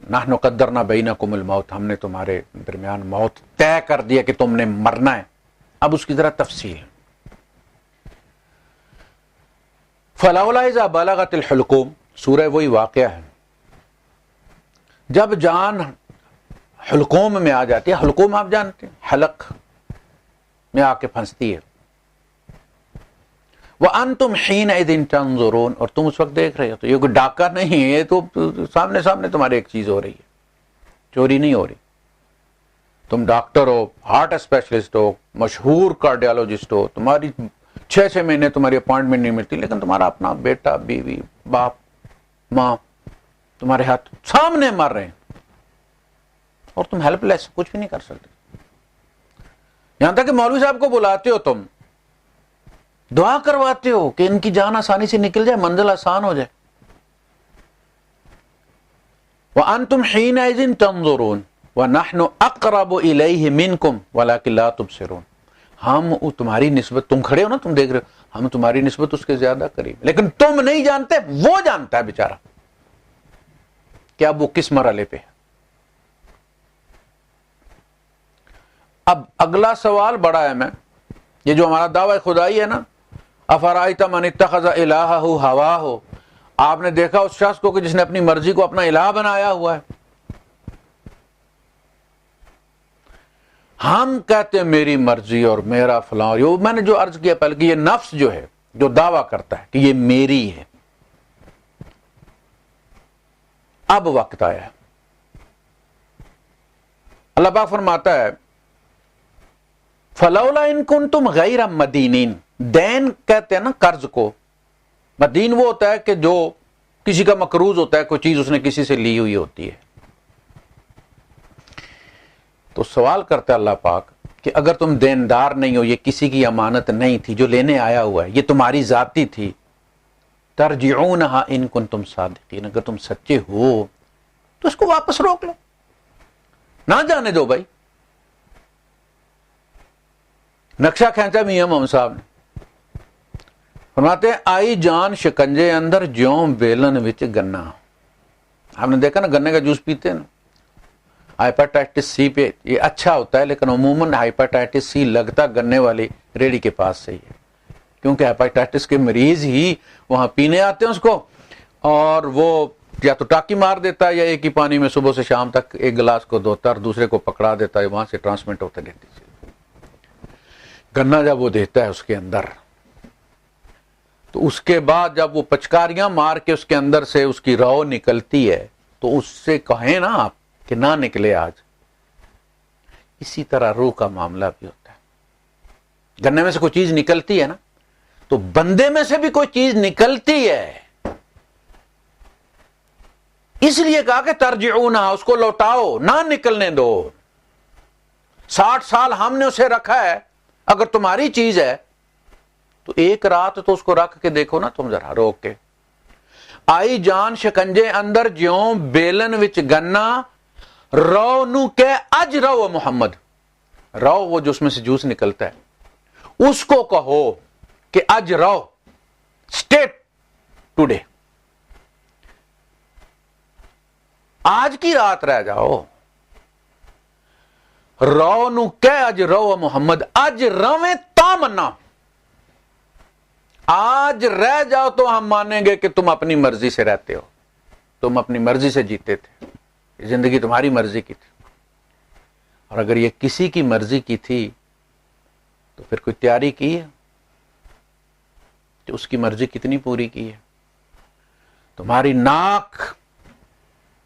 Speaker 2: نحن قدرنا بینکم الموت، ہم نے تمہارے درمیان موت طے کر دیا کہ تم نے مرنا ہے۔ اب اس کی ذرا تفصیل، فلولا اذا بلغت الحلقوم، سورہ وہی واقعہ ہے جب جان حلقوم میں آ جاتی ہے۔ حلقوم آپ جانتے ہیں، حلق میں آ کے پھنستی ہے۔ وَأَنْتُمْ حِينَئِذٍ تَنْظُرُونَ، اور تم اس وقت دیکھ رہے ہو، تو یہ کوئی ڈاکہ نہیں ہے، یہ تو سامنے سامنے تمہارے ایک چیز ہو رہی ہے، چوری نہیں ہو رہی۔ تم ڈاکٹر ہو، ہارٹ اسپیشلسٹ ہو، مشہور کارڈیالوجسٹ ہو، تمہاری 6 مہینے تمہاری اپوائنٹمنٹ نہیں ملتی، لیکن تمہارا اپنا بیٹا، بیوی، باپ، ماں تمہارے ہاتھ سامنے مر رہے ہیں، اور تم ہیلپ لیس، کچھ بھی نہیں کر سکتے۔ یہاں تک کہ مولوی صاحب کو بلاتے ہو، تم دعا کرواتے ہو کہ ان کی جان آسانی سے نکل جائے، منزل آسان ہو جائے۔ وَأَنْتُمْ حِينَئِذٍ تَنْظُرُونَ وَنَحْنُ أَقْرَبُ إِلَيْهِ مِنْكُمْ وَلَكِنْ لَا تُبْصِرُونَ، ہم تمہاری نسبت، تم کھڑے ہو نا، تم دیکھ رہے ہو، ہم تمہاری نسبت اس کے زیادہ قریب، لیکن تم نہیں جانتے، وہ جانتا ہے بیچارہ کہ اب وہ کس مرحلے پہ ہے۔ اب اگلا سوال بڑا اہم ہے، یہ جو ہمارا دعوی خدائی ہے نا، افرائیت من اتخذ الہہ ہواہ، آپ نے دیکھا اس شخص کو کہ جس نے اپنی مرضی کو اپنا الہ بنایا ہوا ہے۔ ہم کہتے ہیں میری مرضی اور میرا فلاں، اور میں نے جو عرض کیا پہلے کہ یہ نفس جو ہے جو دعویٰ کرتا ہے کہ یہ میری ہے، اب وقت آیا ہے۔ اللہ پاک فرماتا ہے فلولا ان کنتم غیر مدینین، دین کہتے ہیں نا قرض کو، مدین وہ ہوتا ہے کہ جو کسی کا مقروض ہوتا ہے، کوئی چیز اس نے کسی سے لی ہوئی ہوتی ہے۔ تو سوال کرتا ہے اللہ پاک کہ اگر تم دیندار نہیں ہو، یہ کسی کی امانت نہیں تھی جو لینے آیا ہوا ہے، یہ تمہاری ذاتی تھی، ترجعونہا ان کنتم صادقین، اگر تم سچے ہو تو اس کو واپس روک لو، نہ جانے دو بھائی۔ نقشہ کھینچا میاں محمد صاحب نے، فرماتے ہیں آئی جان شکنجے اندر جیوں بیلن وچ گنا۔ ہم نے دیکھا نا گنے کا جوس پیتے ہیں نا، ہائپاٹائٹس سی پہ یہ اچھا ہوتا ہے، لیکن عموماً ہائپاٹائٹس سی لگتا گنے والی ریڑھی کے پاس سے ہی ہے، کیونکہ ہائپاٹائٹس کے مریض ہی وہاں پینے آتے ہیں اس کو، اور وہ یا تو ٹاکی مار دیتا ہے یا ایک ہی پانی میں صبح سے شام تک ایک گلاس کو دھوتا ہے اور دوسرے کو پکڑا دیتا ہے، وہاں سے ٹرانسمٹ ہوتے رہتی ہے۔ گنا جب وہ دیتا ہے اس کے اندر، تو اس کے بعد جب وہ پچکاریاں مار کے اس کے اندر سے اس کی رو نکلتی ہے، تو اس سے کہیں نا آپ کہ نہ نکلے آج، اسی طرح روح کا معاملہ بھی ہوتا ہے۔ گنے میں سے کوئی چیز نکلتی ہے نا، تو بندے میں سے بھی کوئی چیز نکلتی ہے، اس لیے کہا کہ ترجعونہا، اس کو لوٹاؤ، نہ نکلنے دو۔ 60 سال ہم نے اسے رکھا ہے، اگر تمہاری چیز ہے تو ایک رات تو اس کو رکھ کے دیکھو نا، تم ذرا روک کے۔ آئی جان شکنجے اندر جیوں بیلن وچ گنا، رو نو کہ اج رو محمد، رو وہ جو اس میں سے جوس نکلتا ہے، اس کو کہو کہ اج رو، اسٹیٹ ٹوڈے، آج کی رات رہ جاؤ۔ رو نو کہ اج رو محمد، اج رویں تا منا، آج رہ جاؤ تو ہم مانیں گے کہ تم اپنی مرضی سے رہتے ہو، تم اپنی مرضی سے جیتے تھے، زندگی تمہاری مرضی کی تھی۔ اور اگر یہ کسی کی مرضی کی تھی تو پھر کوئی تیاری کی ہے کہ اس کی مرضی کتنی پوری کی ہے؟ تمہاری ناک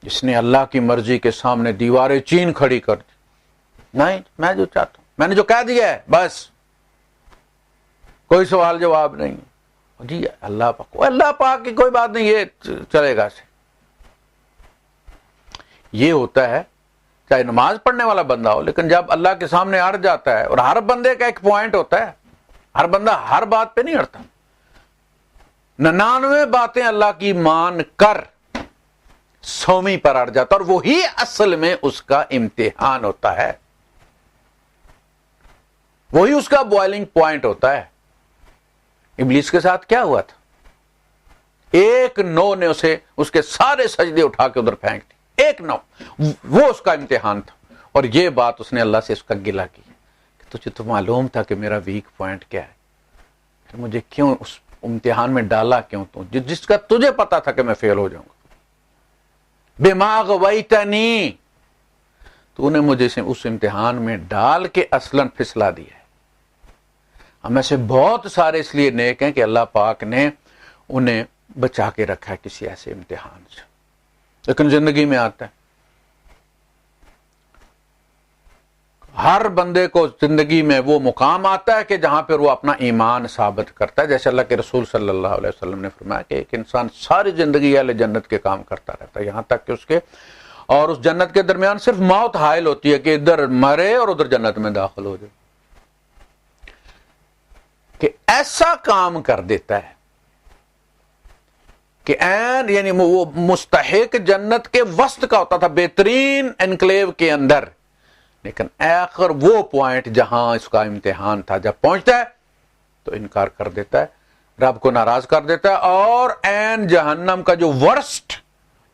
Speaker 2: جس نے اللہ کی مرضی کے سامنے دیواریں چین کھڑی کر دی، نہیں میں جو چاہتا ہوں، میں نے جو کہہ دیا ہے بس، کوئی سوال جواب نہیں، جی اللہ پاک کی کوئی بات نہیں، یہ چلے گا سے. یہ ہوتا ہے چاہے نماز پڑھنے والا بندہ ہو، لیکن جب اللہ کے سامنے اڑ جاتا ہے، اور ہر بندے کا ایک پوائنٹ ہوتا ہے، ہر بندہ ہر بات پہ نہیں اڑتا. 99 باتیں اللہ کی مان کر 100ویں پر اڑ جاتا، اور وہی اصل میں اس کا امتحان ہوتا ہے، وہی اس کا بوائلنگ پوائنٹ ہوتا ہے. ابلیس کے ساتھ کیا ہوا تھا؟ ایک نو نے اس کے سارے سجدے اٹھا کے ادھر پھینک دی. ایک نو، وہ اس کا امتحان تھا. اور یہ بات اس نے اللہ سے اس کا گلہ کی کہ تجھے تو معلوم تھا کہ میرا ویک پوائنٹ کیا ہے، پھر مجھے کیوں اس امتحان میں ڈالا کیوں؟ تو جس کا تجھے پتا تھا کہ میں فیل ہو جاؤں گا. بما اغویتنی، تو نے مجھے اس امتحان میں ڈال کے اصلاً پھسلا دیا ہے. ہم میں سے بہت سارے اس لیے نیک ہیں کہ اللہ پاک نے انہیں بچا کے رکھا ہے کسی ایسے امتحان سے. لیکن زندگی میں آتا ہے، ہر بندے کو زندگی میں وہ مقام آتا ہے کہ جہاں پر وہ اپنا ایمان ثابت کرتا ہے. جیسے اللہ کے رسول صلی اللہ علیہ وسلم نے فرمایا کہ ایک انسان ساری زندگی اہل جنت کے کام کرتا رہتا ہے، یہاں تک کہ اس کے اور اس جنت کے درمیان صرف موت حائل ہوتی ہے کہ ادھر مرے اور ادھر جنت میں داخل ہو جائے. کہ ایسا کام کر دیتا ہے کہ یعنی وہ مستحق جنت کے وسط کا ہوتا تھا، بہترین انکلیو کے اندر، لیکن آخر وہ پوائنٹ جہاں اس کا امتحان تھا جب پہنچتا ہے تو انکار کر دیتا ہے، رب کو ناراض کر دیتا ہے، اور عین جہنم کا جو ورسٹ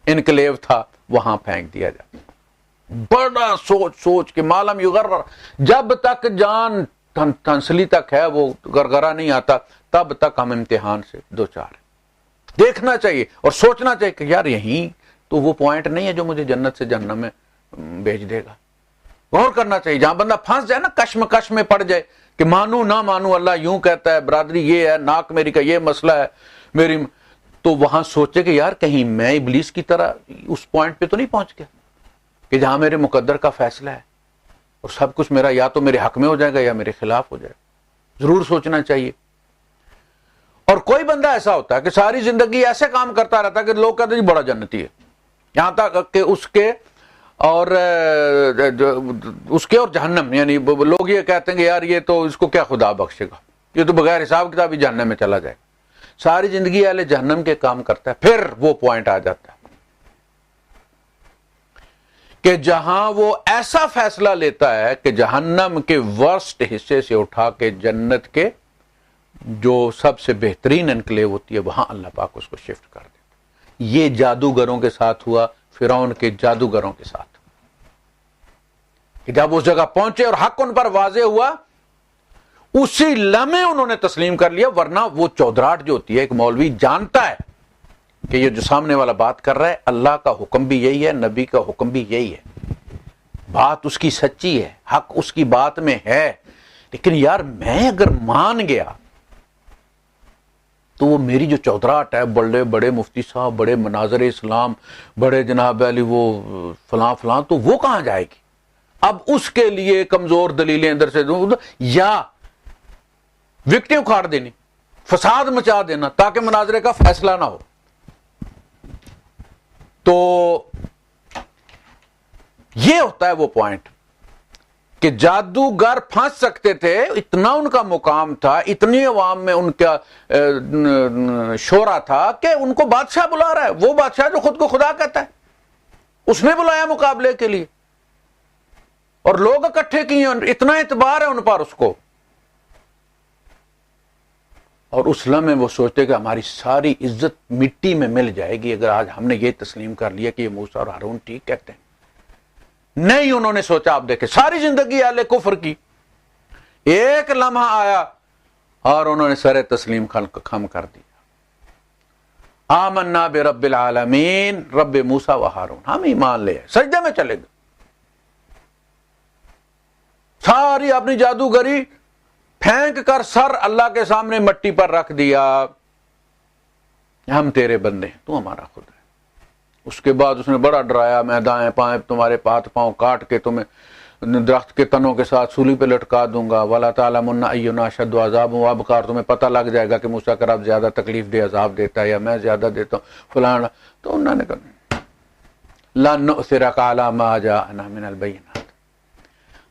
Speaker 2: انکلیو تھا وہاں پھینک دیا جاتا ہے. بڑا سوچ کے معلوم یغرر، جب تک جان تنسلی تک ہے، وہ گرگرا نہیں آتا، تب تک ہم امتحان سے دو چار ہیں. دیکھنا چاہیے اور سوچنا چاہیے کہ یار یہیں تو وہ پوائنٹ نہیں ہے جو مجھے جنت سے جہنم میں بھیج دے گا. غور کرنا چاہیے. جہاں بندہ پھنس جائے نا، کشمکش میں پڑ جائے کہ مانو نہ مانو، اللہ یوں کہتا ہے، برادری یہ ہے، ناک میری کا یہ مسئلہ ہے میری، تو وہاں سوچے کہ یار کہیں میں ابلیس کی طرح اس پوائنٹ پہ تو نہیں پہنچ گیا کہ جہاں میرے مقدر کا فیصلہ ہے اور سب کچھ میرا یا تو میرے حق میں ہو جائے گا یا میرے خلاف ہو جائے گا. ضرور سوچنا چاہیے. اور کوئی بندہ ایسا ہوتا ہے کہ ساری زندگی ایسے کام کرتا رہتا ہے کہ لوگ کہتے ہیں جی بڑا جنتی ہے، یہاں تک کہ اس کے اور جہنم، یعنی لوگ یہ کہتے ہیں کہ یار یہ تو اس کو کیا خدا بخشے گا، یہ تو بغیر حساب کتاب ہی جہنم میں چلا جائے گا. ساری زندگی اہل جہنم کے کام کرتا ہے. پھر وہ پوائنٹ آ جاتا ہے کہ جہاں وہ ایسا فیصلہ لیتا ہے کہ جہنم کے ورسٹ حصے سے اٹھا کے جنت کے جو سب سے بہترین انکلیو ہوتی ہے وہاں اللہ پاک اس کو شفٹ کر دیتا. یہ جادوگروں کے ساتھ ہوا، فرعون کے جادوگروں کے ساتھ، کہ جب اس جگہ پہنچے اور حق ان پر واضح ہوا، اسی لمحے انہوں نے تسلیم کر لیا. ورنہ وہ چودراہٹ جو ہوتی ہے، ایک مولوی جانتا ہے کہ یہ جو سامنے والا بات کر رہا ہے اللہ کا حکم بھی یہی ہے، نبی کا حکم بھی یہی ہے، بات اس کی سچی ہے، حق اس کی بات میں ہے، لیکن یار میں اگر مان گیا تو وہ میری جو چودراہٹ ہے، بڑے بڑے مفتی صاحب، بڑے مناظر اسلام، بڑے جناب علی وہ فلاں تو وہ کہاں جائے گی؟ اب اس کے لیے کمزور دلیلیں ادھر سے یا وکٹیں اکھاڑ دینی، فساد مچا دینا تاکہ مناظرے کا فیصلہ نہ ہو. تو یہ ہوتا ہے وہ پوائنٹ کہ جادوگر پھنس سکتے تھے، اتنا ان کا مقام تھا، اتنی عوام میں ان کا شورا تھا کہ ان کو بادشاہ بلا رہا ہے. وہ بادشاہ جو خود کو خدا کہتا ہے، اس نے بلایا مقابلے کے لیے، اور لوگ اکٹھے کیے، اتنا اعتبار ہے ان پر اس کو. اور اس لمحے وہ سوچتے کہ ہماری ساری عزت مٹی میں مل جائے گی اگر آج ہم نے یہ تسلیم کر لیا کہ یہ موسیٰ اور ہارون ٹھیک کہتے ہیں. نہیں، انہوں نے سوچا، آپ دیکھیں ساری زندگی اہل کفر کی، ایک لمحہ آیا اور انہوں نے سر تسلیم خم کر دیا. آمنا برب العالمین، رب موسیٰ و ہارون، ہم ایمان لے آئے، سجدے میں چلے گئے، ساری اپنی جادوگری پھینک کر سر اللہ کے سامنے مٹی پر رکھ دیا. ہم تیرے بندے ہیں، تو ہمارا خود ہے. اس کے بعد اس نے بڑا ڈرایا، میں دائیں پائیں تمہارے ہاتھ پاؤں کاٹ کے تمہیں درخت کے تنوں کے ساتھ سولی پہ لٹکا دوں گا، وَلَا تَعْلَمُنَّ أَيُّنَا أَشَدُّ عَذَابًا وَأَبْقَىٰ، اور تمہیں پتہ لگ جائے گا کہ موسیٰ کا رب زیادہ تکلیف دہ عذاب دیتا ہے یا میں زیادہ دیتا ہوں فلانا. تو انہوں نے کہا لَن نُؤْثِرَكَ عَلَىٰ مَا جَاءَنَا مِنَ الْبَيِّنَاتِ،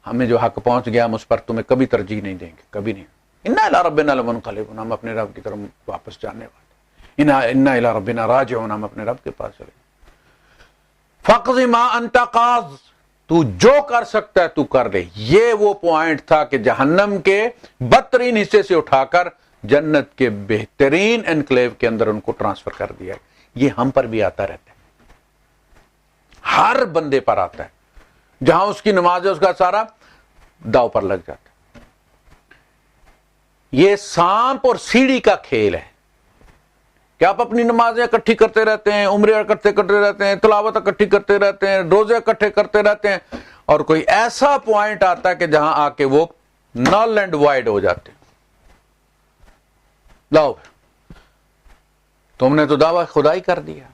Speaker 2: ہمیں جو حق پہنچ گیا ہم اس پر تمہیں کبھی ترجیح نہیں دیں گے، کبھی نہیں. اِنَّا إِلَىٰ رَبِّنَا لَمُنْقَلِبُونَ، ہم اپنے رب کی طرف واپس جانے والے. اِنَّا إِلَىٰ رَبِّنَا راجعون، ہم اپنے رب کے پاس چلے. فَاقْضِ مَا أَنْتَ قَاضٍ، تو جو کر سکتا ہے تو کر لے. یہ وہ پوائنٹ تھا کہ جہنم کے بدترین حصے سے اٹھا کر جنت کے بہترین انکلیو کے اندر ان کو ٹرانسفر کر دیا. یہ ہم پر بھی آتا رہتا ہے، ہر بندے پر آتا ہے. جہاں اس کی نماز ہے اس کا سارا داؤ پر لگ جاتا ہے. یہ سانپ اور سیڑھی کا کھیل ہے کہ آپ اپنی نمازیں اکٹھی کرتے رہتے ہیں، عمرے اکٹھے کرتے رہتے ہیں، تلاوت اکٹھی کرتے رہتے ہیں، روزے اکٹھے کرتے رہتے ہیں، اور کوئی ایسا پوائنٹ آتا ہے کہ جہاں آ کے وہ نل اینڈ وائڈ ہو جاتے ہیں. لاؤ تم نے تو دعویٰ خدائی کر دیا،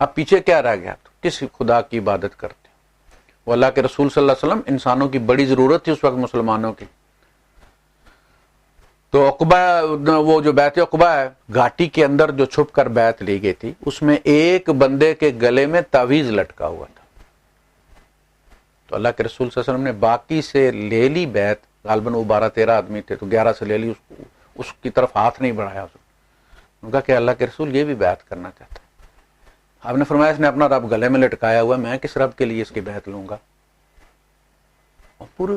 Speaker 2: اب پیچھے کیا رہ گیا؟ تو کس خدا کی عبادت کرتے؟ وہ اللہ کے رسول صلی اللہ علیہ وسلم انسانوں کی بڑی ضرورت تھی اس وقت مسلمانوں کی. تو عقبہ، وہ جو بیعت عقبہ ہے، گھاٹی کے اندر جو چھپ کر بیعت لی گئی تھی، اس میں ایک بندے کے گلے میں تعویذ لٹکا ہوا تھا. تو اللہ کے رسول صلی اللہ علیہ وسلم نے باقی سے لے لی بیعت، غالباً وہ 12-13 آدمی تھے تو 11 سے لے لی، اس کی طرف ہاتھ نہیں بڑھایا. انہوں نے کہا کہ اللہ کے رسول یہ بھی بیعت کرنا چاہتا ہے. آپ نے فرمایا اس نے اپنا رب گلے میں لٹکایا ہوا، میں کس رب کے لیے اس کی بیعت لوں گا؟ اور پورے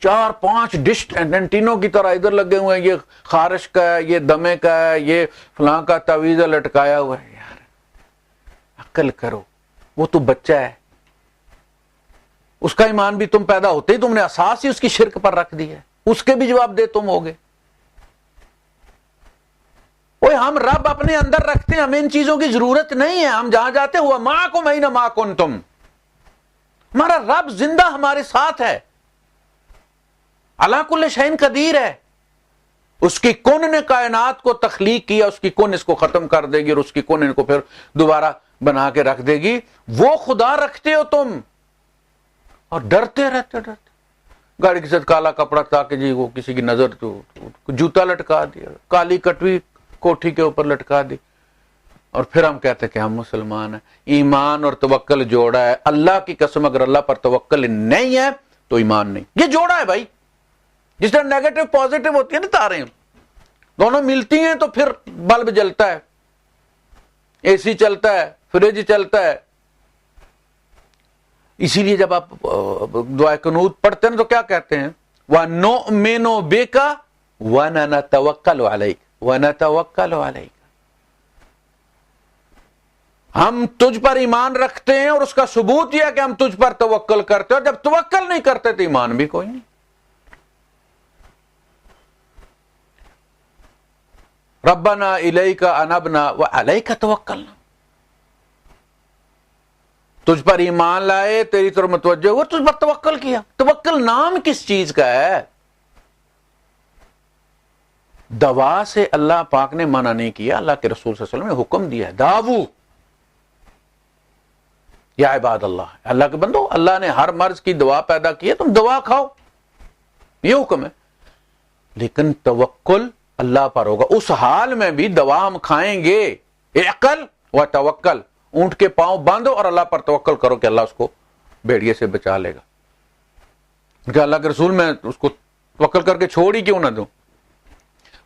Speaker 2: 4-5 ڈش اینٹینوں کی طرح ادھر لگے ہوئے ہیں، یہ خارش کا ہے، یہ دمے کا ہے، یہ فلاں کا تعویذ لٹکایا ہوا ہے. یار عقل کرو، وہ تو بچہ ہے، اس کا ایمان بھی تم پیدا ہوتے ہی تم نے اساس ہی اس کی شرک پر رکھ دی ہے، اس کے بھی جواب دے تم ہوگے. ہم رب اپنے اندر رکھتے ہیں، ہمیں ان چیزوں کی ضرورت نہیں ہے. ہم جہاں جاتے ہوا معکم اینما کنتم، ہمارا رب زندہ ہمارے ساتھ ہے، علی کل شیء قدیر ہے. اس کی کن نے کائنات کو تخلیق کیا، اس کی کن اس کو ختم کر دے گی اور اس کی کن ان کو پھر دوبارہ بنا کے رکھ دے گی. وہ خدا رکھتے ہو تم اور ڈرتے رہتے. گاڑی کے ساتھ کالا کپڑا تاکہ جی وہ کسی کی نظر، تو جوتا لٹکا دیا، کالی کٹوی کوٹھی کے اوپر لٹکا دی، اور پھر ہم کہتے کہ ہم مسلمان ہیں. ایمان اور توکل جوڑا ہے. اللہ کی قسم اگر اللہ پر توکل نہیں ہے تو ایمان نہیں. یہ جوڑا ہے بھائی، جس طرح نیگیٹو پازیٹو ہوتی ہے نا تاریں، دونوں ملتی ہیں تو پھر بلب جلتا ہے، اے سی چلتا ہے، فریج چلتا ہے. اسی لیے جب آپ دعائے قنوت پڑھتے ہیں تو کیا کہتے ہیں؟ وَنُؤْمِنُ بِكَ وَنَتَوَكَّلُ عَلَيْكَ وَنَتَوَكَّلُ عَلَيْكَ، ہم تجھ پر ایمان رکھتے ہیں اور اس کا ثبوت یہ ہے کہ ہم تجھ پر توکل کرتے ہیں، اور جب توکل نہیں کرتے تو ایمان بھی کوئی نہیں. ربنا الیک انبنا وعلیک توکلنا، تجھ پر ایمان لائے، تیری طرف متوجہ ہوئے، تجھ پر توکل کیا. توکل نام کس چیز کا ہے؟ دوا سے اللہ پاک نے منع نہیں کیا، اللہ کے رسول صلی اللہ علیہ وسلم نے حکم دیا ہے، داو یا عباد اللہ، اللہ کے بندو، اللہ نے ہر مرض کی دوا پیدا کی ہے، تم دوا کھاؤ، یہ حکم ہے. لیکن توکل اللہ پر ہوگا. اس حال میں بھی دوا ہم کھائیں گے. عقل و توکل، اونٹ کے پاؤں باندھو اور اللہ پر توکل کرو کہ اللہ اس کو بھیڑیے سے بچا لے گا. کہ اللہ کے رسول میں اس کو توکل کر کے چھوڑ ہی کیوں نہ دوں؟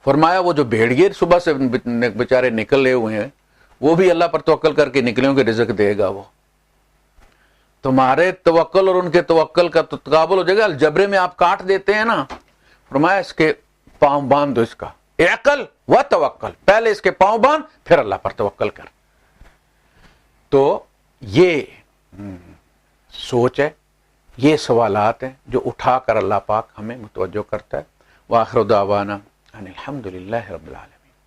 Speaker 2: فرمایا وہ جو بھیڑیے صبح سے بیچارے نکلے ہوئے ہیں، وہ بھی اللہ پر توکل کر کے نکلے ہوں کہ رزق دے گا. وہ تمہارے توکل اور ان کے توکل کا تقابل ہو جائے گا. الجبرے میں آپ کاٹ دیتے ہیں نا، فرمایا اس کے پاؤں باندھ دو، اس کا عقل و توکل، پہلے اس کے پاؤں باندھ پھر اللہ پر توکل کر. تو یہ سوچ ہے، یہ سوالات ہیں جو اٹھا کر اللہ پاک ہمیں متوجہ کرتا ہے. وآخر دعوانا ان الحمد للہ رب العالمین.